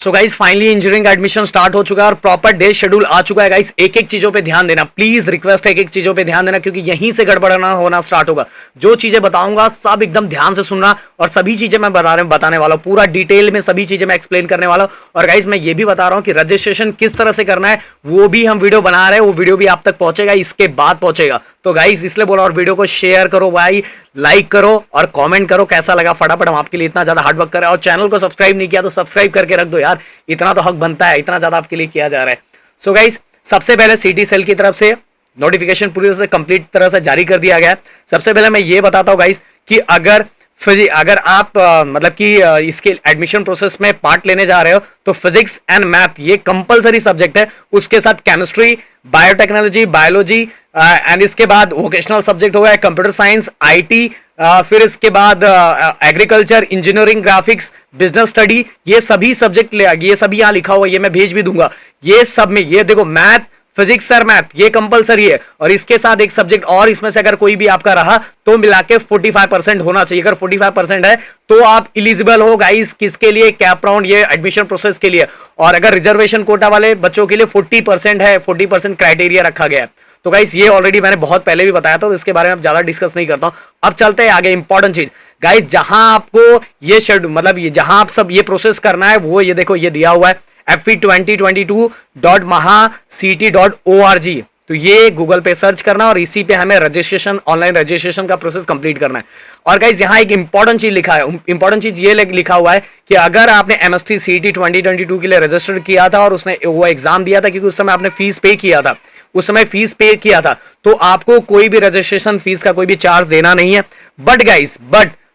So guys finally engineering admission start हो चुका है और प्रॉपर डे शेड्यूल आ चुका है गाइस। एक एक चीजों पे ध्यान देना, प्लीज रिक्वेस्ट है, एक एक चीजों पे ध्यान देना क्योंकि यहीं से गड़बड़ना होना स्टार्ट होगा। जो चीजें बताऊंगा सब एकदम ध्यान से सुनना और सभी चीजें मैं बताने वाला हूँ, पूरा डिटेल में सभी चीजें मैं एक्सप्लेन करने वाला हूँ। और गाइस मैं ये भी बता रहा हूँ कि रजिस्ट्रेशन किस तरह से करना है वो भी हम वीडियो बना रहे हैं, वो वीडियो भी आप तक पहुंचेगा, इसके बाद पहुंचेगा। तो गाइस इसलिए बोला, और वीडियो को शेयर करो भाई, लाइक करो और कमेंट करो कैसा लगा फटाफट। हम आपके लिए इतना ज्यादा हार्ड वर्क कर रहे हैं और चैनल को सब्सक्राइब नहीं किया तो सब्सक्राइब करके रख दो यार, इतना तो हक बनता है, इतना ज्यादा आपके लिए किया जा रहा है। सो गाइस सबसे पहले सिटी सेल की तरफ से नोटिफिकेशन पूरी तरह से कंप्लीट तरह से जारी कर दिया गया है। सबसे पहले मैं ये बताता हूं गाइस कि अगर आप मतलब कि इसके एडमिशन प्रोसेस में पार्ट लेने जा रहे हो तो फिजिक्स एंड मैथ ये कंपलसरी सब्जेक्ट है, उसके साथ केमिस्ट्री, बायोटेक्नोलॉजी, बायोलॉजी एंड इसके बाद वोकेशनल सब्जेक्ट होगा कंप्यूटर साइंस, आईटी, फिर इसके बाद agriculture, engineering, graphics, business study, ये सभी सब्जेक्ट ये सभी यहाँ लिखा हुआ है, ये मैं भेज भी दूंगा। ये सब में ये देखो मैथ, फिजिक्स और मैथ ये कंपलसरी है और इसके साथ एक सब्जेक्ट और इसमें से अगर कोई भी आपका रहा तो मिला के 45% होना चाहिए। अगर 45% है तो आप इलिजिबल हो गाइस, किसके लिए? कैप राउंड, ये एडमिशन प्रोसेस के लिए। और अगर रिजर्वेशन कोटा वाले बच्चों के लिए 40% है, 40% क्राइटेरिया रखा गया है। तो गाइस ये ऑलरेडी मैंने बहुत पहले भी बताया था, तो इसके बारे में ज्यादा डिस्कस नहीं करता हूं। अब चलते हैं आगे। इंपॉर्टेंट चीज गाइस, जहां आपको ये शेड्यूल मतलब ये जहां आप सब ये प्रोसेस करना है वो ये देखो, ये दिया हुआ है fe2022.mahacity.org। तो ये गूगल पे सर्च करना और इसी पे हमें रजिस्ट्रेशन, ऑनलाइन रजिस्ट्रेशन का प्रोसेस कंप्लीट करना है। और गाइस यहाँ एक इंपॉर्टेंट चीज लिखा है, इंपॉर्टेंट चीज ये लिखा हुआ है कि अगर आपने एमएसटी सीटी 2022 के लिए रजिस्टर किया था और उसने वो एग्जाम दिया था, क्योंकि उस समय आपने फीस पे किया था, उस समय फीस पे किया था, तो आपको कोई भी रजिस्ट्रेशन फीस का कोई भी चार्ज देना नहीं है। बट गाइस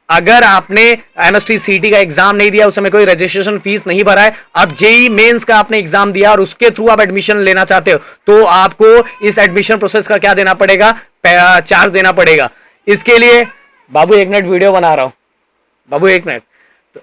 अगर आपने एमएसटी सीटी का एग्जाम नहीं दिया, उस समय कोई रजिस्ट्रेशन फीस नहीं भरा है, आप जेई मेंस का आपने एग्जाम दिया और उसके थ्रू आप एडमिशन लेना चाहते हो, तो आपको इस एडमिशन प्रोसेस का क्या देना पड़ेगा? चार्ज देना पड़ेगा। इसके लिए बाबू एक मिनट वीडियो बना रहा हूं, बाबू एक मिनट, तो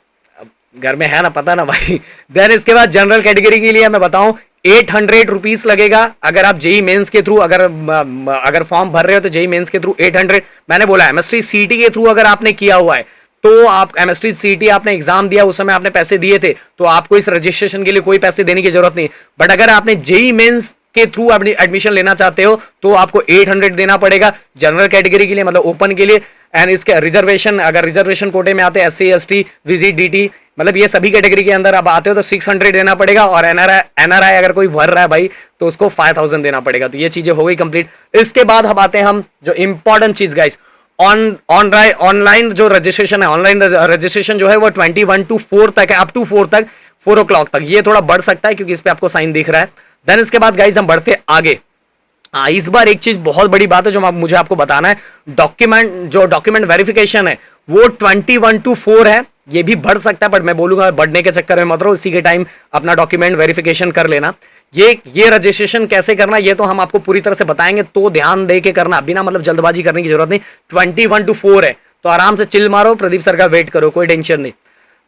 घर में है ना, पता ना भाई। देन इसके बाद जनरल कैटेगरी के लिए मैं बताऊं 800 रुपीज लगेगा। अगर आप जेई मेंस के थ्रू अगर फॉर्म भर रहे हो तो जेई मेंस के थ्रू 800। मैंने बोला एमएसटी सीटी के थ्रू अगर आपने किया हुआ है तो आप एमएसटी सीटी आपने एग्जाम दिया, उस समय आपने पैसे दिए थे, तो आपको इस रजिस्ट्रेशन के लिए कोई पैसे देने की जरूरत नहीं। बट अगर आपने जेई मेंस के थ्रू अपनी एडमिशन लेना चाहते हो तो आपको 800 देना पड़ेगा जनरल कैटेगरी के लिए, मतलब ओपन के लिए। एंड इसके रिजर्वेशन, अगर रिजर्वेशन कोटे में आते हैं एससी, एसटी, विजिट, डीटी, मतलब ये सभी कैटेगरी के अंदर आप आते हो तो 600 देना पड़ेगा। और एनआरआई अगर कोई भर रहा है भाई तो उसको 5000 देना पड़ेगा। तो ये चीजें हो गई कंप्लीट। इसके बाद हम आते हैं हम जो इंपॉर्टेंट चीज गाइस, ऑनलाइन जो रजिस्ट्रेशन है, ऑनलाइन रजिस्ट्रेशन जो है वो 21 to 4 तक है, अप टू 4 तक, 4 o'clock तक। ये थोड़ा बढ़ सकता है क्योंकि इस पे आपको साइन दिख रहा है। देन इसके बाद गाइस हम बढ़ते आगे। इस बार एक चीज बहुत बड़ी बात है जो मुझे आपको बताना है, डॉक्यूमेंट वेरिफिकेशन है वो 21 to 4 है। ये भी बढ़ सकता है बट मैं बोलूंगा बढ़ने के चक्कर में मत रहो, इसी के टाइम अपना डॉक्यूमेंट वेरिफिकेशन कर लेना। ये रजिस्ट्रेशन कैसे करना ये तो हम आपको पूरी तरह से बताएंगे, तो ध्यान दे के करना, बिना मतलब जल्दबाजी करने की जरूरत नहीं। 21 to 4 है तो आराम से चिल मारो, प्रदीप सर का वेट करो, कोई टेंशन नहीं।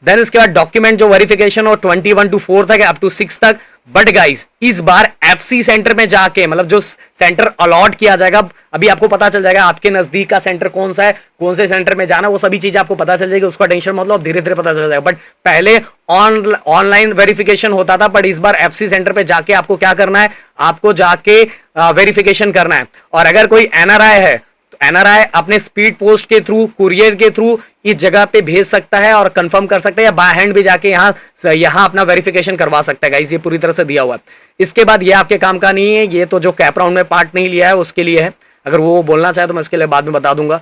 देन इसके बाद डॉक्यूमेंट जो वेरिफिकेशन और 21 to 4 तक है, अप टू 6 तक। बट गाइस इस बार एफसी सेंटर में जाके, मतलब जो सेंटर अलॉट किया जाएगा, अभी आपको पता चल जाएगा आपके नजदीक का सेंटर कौन सा है, कौन से सेंटर में जाना, वो सभी चीजें आपको पता चल जाएगी, उसका टेंशन मतलब धीरे धीरे पता चल जाएगा। बट पहले ऑनलाइन वेरिफिकेशन होता था, बट इस बार एफसी सेंटर पे जाके आपको क्या करना है, आपको जाके वेरिफिकेशन करना है। और अगर कोई एनआरआई है, एनआरआई अपने स्पीड पोस्ट के थ्रू, कुरियर के थ्रू इस जगह पे भेज सकता है और कंफर्म कर सकता है, या बाय हैंड भी जाके यहाँ अपना वेरिफिकेशन करवा सकता है गाइस। ये पूरी तरह से दिया हुआ है। इसके बाद ये आपके काम का नहीं है, ये तो जो कैप राउंड में पार्ट नहीं लिया है उसके लिए है। अगर वो बोलना चाहे तो मैं उसके लिए बाद में बता दूंगा।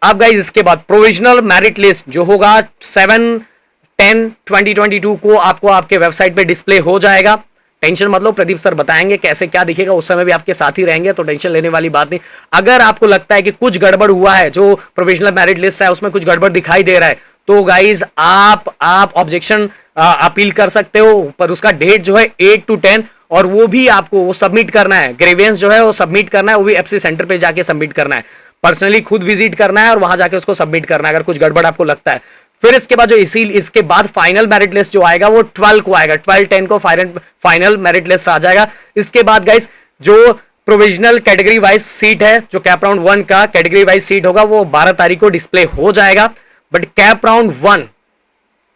अब गाइस इसके बाद प्रोविजनल मेरिट लिस्ट जो होगा 7/10/2022 को आपको आपके वेबसाइट पे डिस्प्ले हो जाएगा। टेंशन मतलब प्रदीप सर बताएंगे कैसे क्या दिखेगा, उस समय भी आपके साथ ही रहेंगे, तो टेंशन लेने वाली बात नहीं। अगर आपको लगता है कि कुछ गड़बड़ हुआ है, जो प्रोविजनल मेरिट लिस्ट है उसमें कुछ गड़बड़ दिखाई दे रहा है, तो गाइज आप ऑब्जेक्शन अपील कर सकते हो। पर उसका डेट जो है 8 to 10 और वो भी आपको वो सबमिट करना है, ग्रेवियंस जो है वो सबमिट करना है, वो भी एफसी सेंटर पे जाके सबमिट करना है, पर्सनली खुद विजिट करना है और वहां जाके उसको सबमिट करना है अगर कुछ गड़बड़ आपको लगता है। फिर इसके बाद इसके बाद फाइनल मेरिट लिस्ट जो आएगा वो 12 को आएगा, 12/10 को फाइनल मेरिट लिस्ट आ जाएगा। इसके बाद गाइस जो प्रोविजनल कैटेगरी वाइज सीट है, जो कैप राउंड 1 का कैटेगरी वाइज सीट होगा वो 12 तारीख को डिस्प्ले हो जाएगा। बट कैप राउंड 1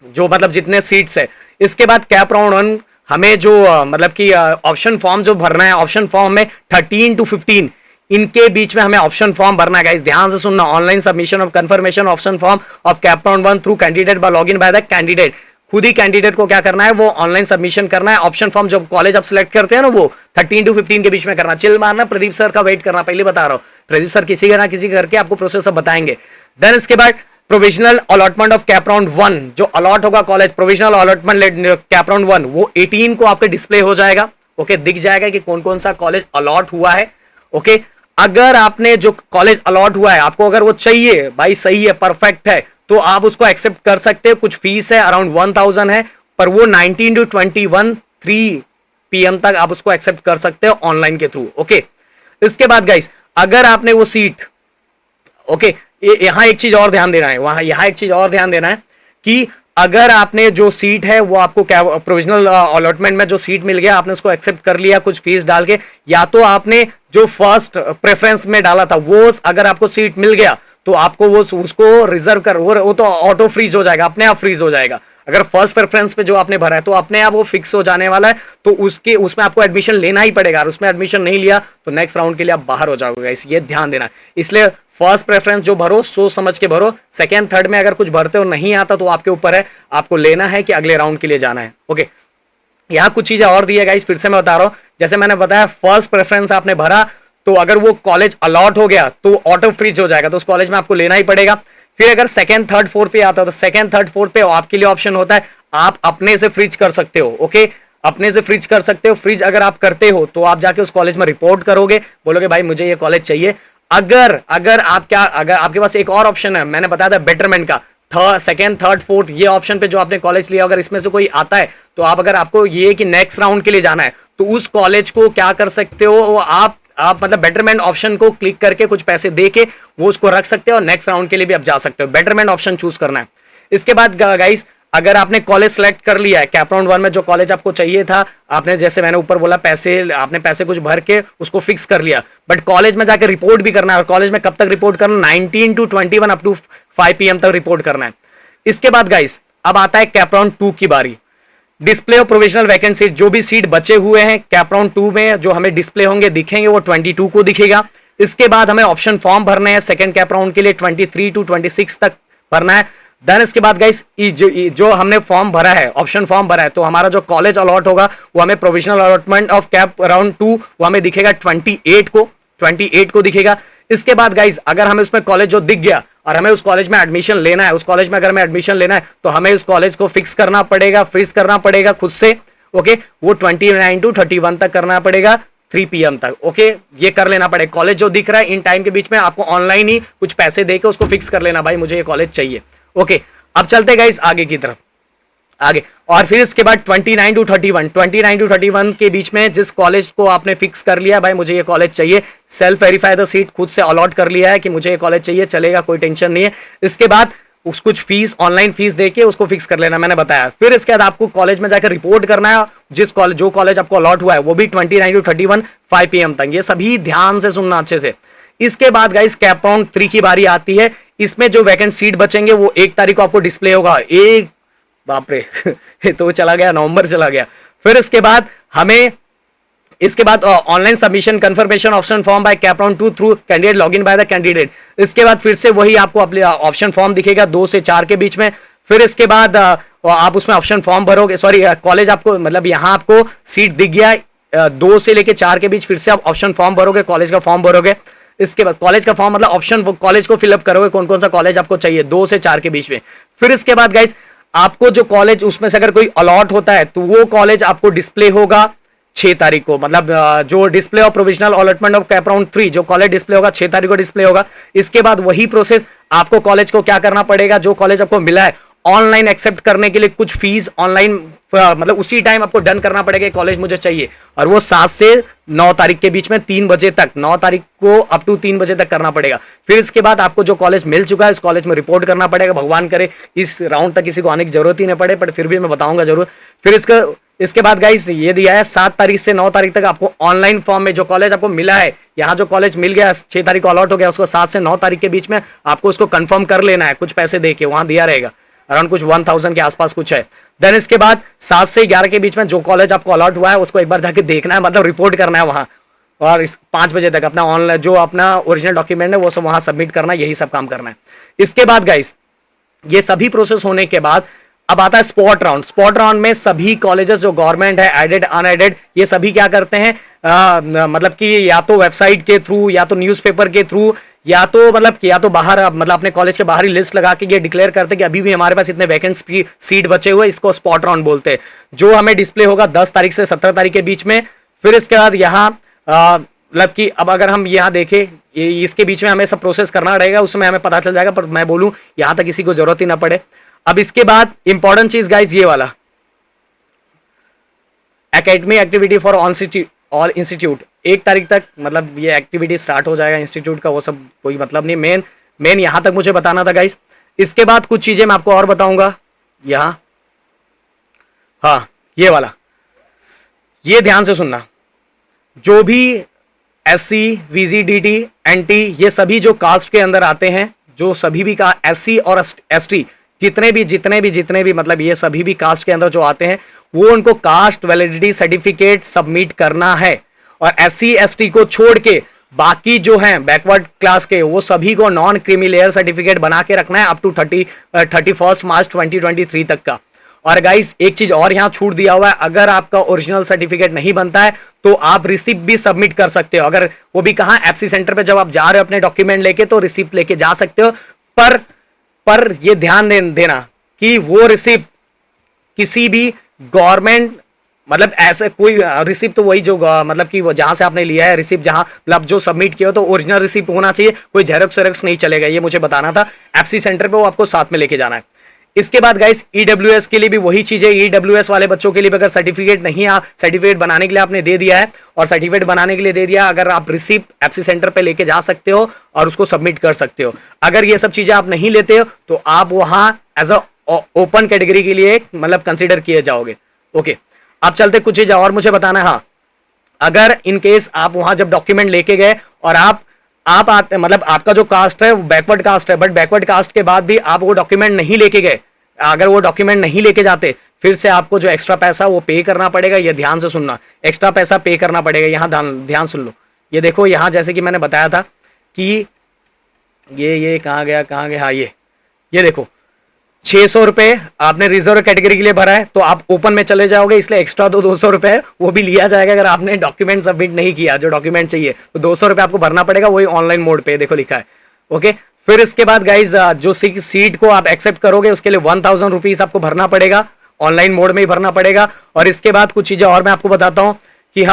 जो मतलब जितने सीट्स है इसके बाद कैप राउंड 1 हमें जो मतलब कि ऑप्शन फॉर्म जो भरना है, ऑप्शन फॉर्म में 13 to 15 इनके बीच में हमें ऑप्शन फॉर्म भरना है गाइस, ध्यान से सुनना। Online submission of confirmation option form of cap round 1 through candidate by login by the candidate. खुद ही कैंडिडेट को क्या करना है, वो ऑनलाइन सबमिशन करना है। ऑप्शन फॉर्म जब कॉलेज आप सिलेक्ट करते हैं ना, वो 13 to 15 के बीच में करना। चिल मारना, प्रदीप सर का वेट करना, पहले बता रहा हूं, प्रदीप सर किसी का ना किसी करके आपको प्रोसेस सब बताएंगे। देन इसके बाद provisional allotment of cap round 1 जो अलॉट होगा college, provisional allotment cap round 1 वो 18 को आपके डिस्प्ले हो जाएगा। ओके, दिख जाएगा कि कौन कौन सा कॉलेज अलॉट हुआ है। ओके, अगर आपने जो कॉलेज अलॉट हुआ है आपको अगर वो चाहिए, भाई सही है, परफेक्ट है, तो आप उसको एक्सेप्ट कर सकते हो। कुछ फीस है अराउंड 1000 है, पर वो 19 to 21 3 PM तक आप उसको एक्सेप्ट कर सकते हो ऑनलाइन के थ्रू। ओके, इसके बाद गाइस अगर आपने वो सीट, ओके, यहां एक चीज और ध्यान देना है, वहां यहां एक चीज और ध्यान देना है कि अगर आपने जो सीट है वो आपको क्या प्रोविजनल अलॉटमेंट में जो सीट मिल गया, आपने उसको एक्सेप्ट कर लिया कुछ फीस डाल के, या तो आपने जो फर्स्ट प्रेफरेंस में डाला था वो अगर आपको सीट मिल गया तो आपको वो उसको रिजर्व कर, वो तो ऑटो फ्रीज हो जाएगा, अपने आप फ्रीज हो जाएगा। अगर फर्स्ट प्रेफरेंस पे जो आपने भरा है तो अपने आप वो फिक्स हो जाने वाला है, तो उसमें आपको एडमिशन लेना ही पड़ेगा। और उसमें एडमिशन नहीं लिया तो नेक्स्ट राउंड के लिए आप बाहर हो जाओगे, ये ध्यान देना। इसलिए फर्स्ट प्रेफरेंस जो भरो सोच समझ के भरो। सेकेंड थर्ड में अगर कुछ भरते हो नहीं आता तो आपके ऊपर है, आपको लेना है कि अगले राउंड के लिए जाना है। ओके, यहाँ कुछ चीजें और दी है गाइस, फिर से मैं बता रहा हूँ। जैसे मैंने बताया फर्स्ट प्रेफरेंस आपने भरा तो अगर वो कॉलेज अलॉट हो गया तो ऑटो फ्रीज हो जाएगा, तो उस कॉलेज में आपको लेना ही पड़ेगा। फिर अगर सेकंड थर्ड फोर्थ पे आता है तो सेकंड थर्ड फोर्थ पे आपके लिए ऑप्शन होता है, आप अपने से फ्रीज कर सकते हो। ओके, अपने से फ्रीज कर सकते हो। फ्रीज अगर आप करते हो तो आप जाके उस कॉलेज में रिपोर्ट करोगे, बोलोगे भाई मुझे ये कॉलेज चाहिए। अगर आपके पास एक और ऑप्शन है, मैंने बताया था बेटरमेंट का, सेकंड थर्ड फोर्थ ये ऑप्शन पे जो आपने कॉलेज लिया, अगर इसमें से कोई आता है तो आप, अगर आपको ये कि नेक्स्ट राउंड के लिए जाना है तो उस कॉलेज को क्या कर सकते हो, आप मतलब बेटरमेंट ऑप्शन को क्लिक करके कुछ पैसे दे के वो उसको रख सकते हो और नेक्स्ट राउंड के लिए भी आप जा सकते हो। बेटरमेंट ऑप्शन चूज करना है। इसके बाद गाइस अगर आपने कॉलेज सेलेक्ट कर लिया है, कैप राउंड 1 में जो कॉलेज आपको चाहिए था, आपने जैसे मैंने ऊपर बोला आपने पैसे कुछ भर के उसको फिक्स कर लिया, बट कॉलेज में जाकर रिपोर्ट भी करना है। और कॉलेज में कब तक रिपोर्ट करना, 19 to 21 अप टू 5 PM तक रिपोर्ट करना है। इसके बाद गाइस अब आता है कैप राउंड 2 की बारी। डिस्प्ले ऑफ प्रोविजनल वैकेंसी, जो भी सीट बचे हुए हैं कैप राउंड 2 में जो हमें डिस्प्ले होंगे दिखेंगे, वो 22 को दिखेगा। इसके बाद हमें ऑप्शन फॉर्म भरने हैं सेकंड कैप राउंड के लिए, 23 to 26 तक भरना है। देन इसके बाद गाइस जो हमने फॉर्म भरा है, ऑप्शन फॉर्म भरा है, तो हमारा जो कॉलेज अलॉट होगा वो हमें provisional allotment of cap round 2 वो हमें दिखेगा 28 को दिखेगा। इसके बाद गाइस अगर हमें उसमें कॉलेज जो दिख गया और हमें उस कॉलेज में एडमिशन लेना है, उस कॉलेज में अगर हमें एडमिशन लेना है तो हमें उस कॉलेज को फिक्स करना पड़ेगा, फ्रीज करना पड़ेगा खुद से। ओके, वो 29 to 31 तक करना पड़ेगा, 3 PM तक। ओके, ये कर लेना पड़ेगा। कॉलेज जो दिख रहा है इन टाइम के बीच में आपको ऑनलाइन ही कुछ पैसे देके उसको फिक्स कर लेना, भाई मुझे ये कॉलेज चाहिए। ओके, अब चलते गाइस आगे की तरफ, आगे। और फिर इसके बाद 29 to 31 के बीच में जिस कॉलेज को आपने फिक्स कर लिया, भाई मुझे ये कॉलेज चाहिए, सेल्फ वेरीफाई द सीट, खुद से अलॉट कर लिया है कि मुझे ये कॉलेज चाहिए, चलेगा, कोई टेंशन नहीं है। इसके बाद उस कुछ फीस ऑनलाइन फीस देके उसको फिक्स कर लेना, मैंने बताया। फिर इसके बाद आपको कॉलेज में जाकर रिपोर्ट करना है, जो कॉलेज आपको अलॉट हुआ है वो भी 29 to 31 5 PM तक। ये सभी ध्यान से सुनना अच्छे से। इसके बाद गाइस कैप राउंड 3 की बारी आती है। इसमें जो वैकेंट सीट बचेंगे वो 1 तारीख को आपको डिस्प्ले होगा। बाप रे तो चला गया, नवंबर चला गया। फिर इसके बाद हमें online submission confirmation option form by cap round 2 through candidate login by the candidate. इसके बाद फिर से वही आपको ऑप्शन फॉर्म दिखेगा 2 से 4 के बीच में। फिर इसके बाद आप उसमें ऑप्शन फॉर्म भरोगे, सॉरी कॉलेज आपको मतलब यहाँ आपको सीट दिख गया 2 से लेके 4 के बीच, फिर से आप ऑप्शन फॉर्म भरोगे, कॉलेज का फॉर्म भरोगे। इसके बाद कॉलेज का फॉर्म मतलब ऑप्शन कॉलेज को फिलअप करोगे, कौन कौन सा कॉलेज आपको चाहिए 2 से 4 के बीच में। फिर इसके बाद गाइस आपको जो कॉलेज उसमें से अगर कोई अलॉट होता है तो वो कॉलेज आपको डिस्प्ले होगा 6 तारीख को, मतलब जो display of provisional allotment of cap round 3 जो कॉलेज डिस्प्ले होगा 6 तारीख को डिस्प्ले होगा। इसके बाद वही प्रोसेस आपको कॉलेज को क्या करना पड़ेगा, जो कॉलेज आपको मिला है ऑनलाइन एक्सेप्ट करने के लिए कुछ फीस ऑनलाइन मतलब उसी टाइम आपको डन करना पड़ेगा, कॉलेज मुझे चाहिए, और वो 7 से 9 तारीख के बीच में 3 बजे तक, 9 तारीख को अप टू 3 बजे तक करना पड़ेगा। फिर इसके बाद आपको जो कॉलेज मिल चुका है उस कॉलेज में रिपोर्ट करना पड़ेगा। भगवान करे इस राउंड तक किसी को आने की जरूरत ही नहीं पड़े, बट फिर भी मैं बताऊंगा जरूर। फिर इसके बाद गाइस ये दिया है 7 तारीख से 9 तारीख तक आपको ऑनलाइन फॉर्म में जो कॉलेज आपको मिला है, यहाँ जो कॉलेज मिल गया 6 तारीख को अलॉट हो गया, उसको 7 से 9 तारीख के बीच में आपको उसको कंफर्म कर लेना है, कुछ पैसे दे के वहां दिया रहेगा। अराउंड कुछ 1000 के आसपास कुछ है। देन इसके बाद 7 से 11 के बीच में जो कॉलेज आपको अलॉट हुआ है उसको एक बार जाके देखना है, मतलब रिपोर्ट करना है वहां, और 5 बजे तक अपना ऑनलाइन जो अपना ओरिजिनल डॉक्यूमेंट है वो सब वहां सबमिट करना है, यही सब काम करना है। इसके बाद गाइस ये सभी प्रोसेस होने के बाद अब आता है स्पॉट राउंड। स्पॉट राउंड में सभी कॉलेजेस जो गवर्नमेंट है, एडेड अनएडेड, ये सभी क्या करते हैं, मतलब कि या तो वेबसाइट के थ्रू या तो न्यूज़पेपर के थ्रू या तो मतलब या तो बाहर मतलब अपने कॉलेज के बाहर ही लिस्ट लगा के ये डिक्लेयर करते हैं कि अभी भी हमारे पास इतने वैकेंट सीट बचे हुए, इसको स्पॉट राउंड बोलते हैं, जो हमें डिस्प्ले होगा 10 तारीख से 17 तारीख के बीच में। फिर इसके बाद यहाँ मतलब कि अब अगर हम यहाँ देखें इसके बीच में हमें सब प्रोसेस करना रहेगा, उसमें हमें पता चल जाएगा, पर मैं बोलूँ यहाँ तक किसी को जरूरत ही ना पड़े। अब इसके बाद इंपॉर्टेंट चीज गाइज ये वाला academy activity for all institute 1 तारीख तक मतलब ये एक्टिविटी स्टार्ट हो जाएगा इंस्टीट्यूट का, वो सब कोई मतलब नहीं, मेन यहां तक मुझे बताना था गाइज। इसके बाद कुछ चीजें मैं आपको और बताऊंगा यहां, हाँ ये वाला, ये ध्यान से सुनना, जो भी SC VGDT NT ये सभी जो कास्ट के अंदर आते हैं, जो सभी भी का SC और ST जितने भी मतलब ये सभी भी कास्ट के अंदर जो आते हैं वो उनको कास्ट वैलिडिटी सर्टिफिकेट सबमिट करना है। और SC ST को छोड़ के बाकी जो हैं बैकवर्ड क्लास के वो सभी को नॉन क्रीमी लेयर सर्टिफिकेट बना के रखना है अप टू 31 मार्च 2023 तक का। और गाइस एक चीज और यहाँ छूट दिया हुआ है, अगर आपका ओरिजिनल सर्टिफिकेट नहीं बनता है तो आप रिसिप्ट भी सबमिट कर सकते हो। अगर वो भी कहाँ, एफसी सेंटर पे जब आप जा रहे हो अपने डॉक्यूमेंट लेके तो रिसिप्ट लेके जा सकते हो, पर ये ध्यान देना कि वो रिसिप्ट किसी भी गवर्नमेंट मतलब ऐसे कोई रिसिप्ट तो वही जो मतलब कि वो जहां से आपने लिया है रिसिप्ट, जहां मतलब जो सबमिट किया हो तो ओरिजिनल रिसिप्ट होना चाहिए, कोई जेरॉक्स नहीं चलेगा, ये मुझे बताना था। एफसी सेंटर पे वो आपको साथ में लेके जाना है। इसके बाद गाइस ईडब्ल्यूएस के लिए भी वही चीज है, ईडब्ल्यूएस वाले बच्चों के लिए अगर सर्टिफिकेट नहीं है, सर्टिफिकेट बनाने के लिए आपने दे दिया है और सर्टिफिकेट बनाने के लिए दे दिया, अगर आप रिसिप्ट एफसी सेंटर पे लेके जा सकते हो और उसको सबमिट कर सकते हो। अगर ये सब चीजें आप नहीं लेते हो तो आप वहां एज अ ओपन कैटेगरी के लिए मतलब कंसिडर किए जाओगे। ओके, आप चलते कुछ चीज और मुझे बताना है। हाँ, अगर इन केस आप वहां जब डॉक्यूमेंट लेके गए और आप मतलब आपका जो कास्ट है वो बैकवर्ड कास्ट है, बट बैकवर्ड कास्ट के बाद भी आप वो डॉक्यूमेंट नहीं लेके गए, अगर वो डॉक्यूमेंट नहीं लेके जाते फिर से आपको जो एक्स्ट्रा पैसा वो पे करना पड़ेगा। ये ध्यान से सुनना, एक्स्ट्रा पैसा पे करना पड़ेगा। यहाँ ध्यान सुन लो, ये देखो यहाँ जैसे कि मैंने बताया था कि ये कहाँ गया, हाँ ये देखो 600 रुपए आपने रिजर्व कैटेगरी के लिए भरा है तो आप ओपन में चले जाओगे, इसलिए एक्स्ट्रा 200 रुपए वो भी लिया जाएगा। अगर आपने डॉक्यूमेंट सबमिट नहीं किया, जो डॉक्यूमेंट चाहिए, तो 200 रुपए आपको भरना पड़ेगा, वही ऑनलाइन मोड पे देखो लिखा है। ओके, फिर इसके बाद गाइज जो सीट को आप एक्सेप्ट करोगे उसके लिए 1000 रुपीज आपको भरना पड़ेगा, ऑनलाइन मोड में ही भरना पड़ेगा। और इसके बाद कुछ चीजें और मैं आपको बताता हूं कि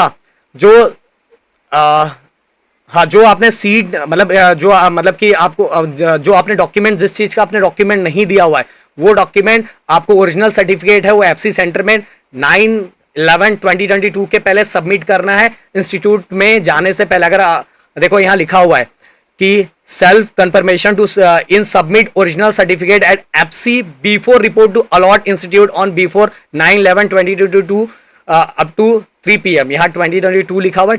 जो आपने सीट मतलब मतलब कि आपको जो आपने डॉक्यूमेंट, जिस चीज का आपने डॉक्यूमेंट नहीं दिया हुआ है वो डॉक्यूमेंट आपको ओरिजिनल सर्टिफिकेट है वो एफसी सेंटर में 9/11/2022 के पहले सबमिट करना है इंस्टीट्यूट में जाने से पहले। अगर देखो यहाँ लिखा हुआ है कि self confirmation to in submit original certificate at FC before report to allot institute on before 9/11/2022 up to 3 PM। यहाँ 2022 लिखा हुआ है,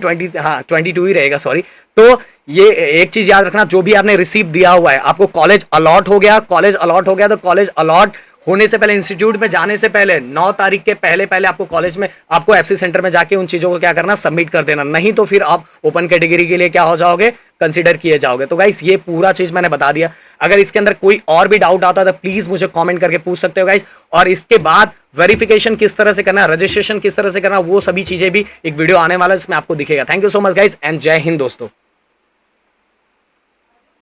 22 ही रहेगा, सॉरी। तो ये एक चीज याद रखना, जो भी आपने रिसीव दिया हुआ है, आपको कॉलेज अलॉट हो गया तो कॉलेज अलॉट होने से पहले, इंस्टीट्यूट में जाने से पहले 9 तारीख के पहले आपको कॉलेज में, आपको एफसी सेंटर में जाके उन चीजों को क्या करना, सबमिट कर देना, नहीं तो फिर आप ओपन कैटेगरी के लिए क्या हो जाओगे, कंसीडर किए जाओगे। तो गाइस ये पूरा चीज मैंने बता दिया। अगर इसके अंदर कोई और भी डाउट आता है तो प्लीज मुझे कमेंट करके पूछ सकते हो गाइस। और इसके बाद वेरिफिकेशन किस तरह से करना, रजिस्ट्रेशन किस तरह से करना, वो सभी चीजें भी एक वीडियो आने वाला है जिसमें आपको दिखेगा। Thank you so much guys and जय हिंद दोस्तों।